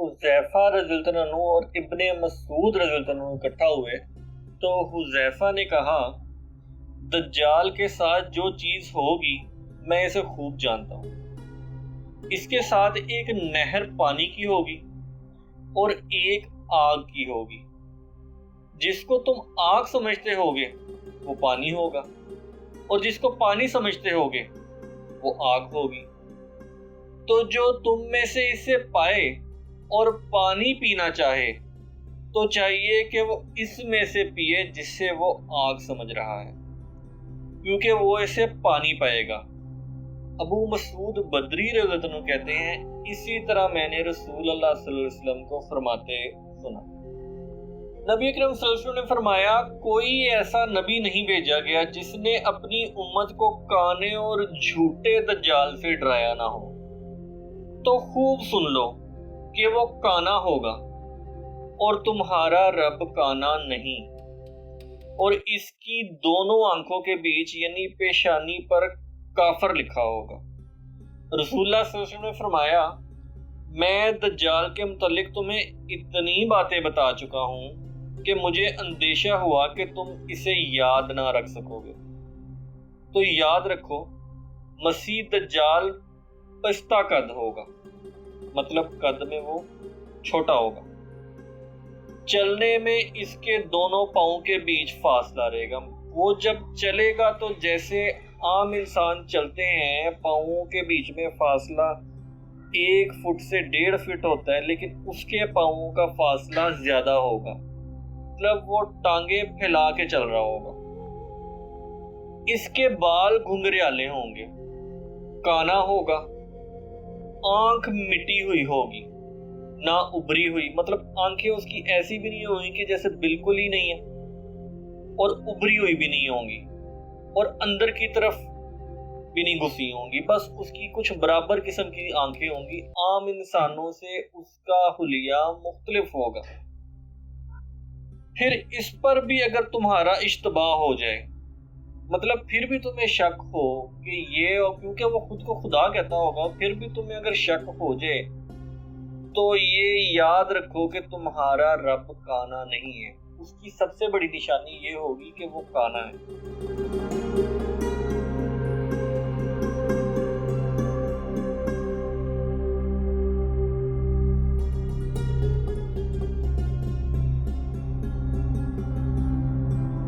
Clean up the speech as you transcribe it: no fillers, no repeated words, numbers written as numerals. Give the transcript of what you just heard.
حذیفہ رضی اللہ عنہ اور ابن مسعود رضی اللہ عنہ اکٹھا ہوئے تو حذیفہ نے کہا دجال کے ساتھ جو چیز ہوگی میں اسے خوب جانتا ہوں، اس کے ساتھ ایک نہر پانی کی ہوگی اور ایک آگ کی ہوگی، جس کو تم آگ سمجھتے ہوگے وہ پانی ہوگا اور جس کو پانی سمجھتے ہوگے وہ آگ ہوگی۔ تو جو تم میں سے اسے پائے اور پانی پینا چاہے تو چاہیے کہ وہ اس میں سے پیے جس سے وہ آگ سمجھ رہا ہے، کیونکہ وہ اسے پانی پائے گا۔ ابو مسعود بدری رضی اللہ عنہ کہتے ہیں اسی طرح میں نے رسول اللہ صلی اللہ علیہ وسلم کو فرماتے سنا۔ نبی اکرم صلی اللہ علیہ وسلم نے فرمایا کوئی ایسا نبی نہیں بھیجا گیا جس نے اپنی امت کو کانے اور جھوٹے دجال سے ڈرایا نہ ہو۔ تو خوب سن لو کہ وہ کانا ہوگا اور تمہارا رب کانا نہیں، اور اس کی دونوں آنکھوں کے بیچ یعنی پیشانی پر کافر لکھا ہوگا۔ رسول اللہ صلی اللہ علیہ وسلم نے فرمایا میں دجال کے متعلق تمہیں اتنی باتیں بتا چکا ہوں کہ مجھے اندیشہ ہوا کہ تم اسے یاد نہ رکھ سکو گے۔ تو یاد رکھو مسیح دجال پستہ قد ہوگا، مطلب قد میں وہ چھوٹا ہوگا، چلنے میں اس کے دونوں پاؤں کے بیچ فاصلہ رہے گا۔ وہ جب چلے گا تو جیسے عام انسان چلتے ہیں پاؤں کے بیچ میں فاصلہ 1 فٹ سے 1.5 فٹ ہوتا ہے، لیکن اس کے پاؤں کا فاصلہ زیادہ ہوگا، مطلب وہ ٹانگیں پھیلا کے چل رہا ہوگا۔ اس کے بال گھنگریالے ہوں گے، کانا ہوگا، آنکھ مٹی ہوئی ہوگی نہ ابری ہوئی، مطلب آنکھیں اس کی ایسی بھی نہیں ہوئی کہ جیسے بالکل ہی نہیں ہے اور ابری ہوئی بھی نہیں ہوں گی اور اندر کی طرف بھی نہیں گھسی ہوں گی، بس اس کی کچھ برابر قسم کی آنکھیں ہوں گی۔ عام انسانوں سے اس کا حلیہ مختلف ہوگا۔ پھر اس پر بھی اگر تمہارا اشتباہ ہو جائے، مطلب پھر بھی تمہیں شک ہو کہ یہ، کیونکہ وہ خود کو خدا کہتا ہوگا، پھر بھی تمہیں اگر شک ہو جائے تو یہ یاد رکھو کہ تمہارا رب کانا نہیں ہے۔ اس کی سب سے بڑی نشانی یہ ہوگی کہ وہ کانا ہے۔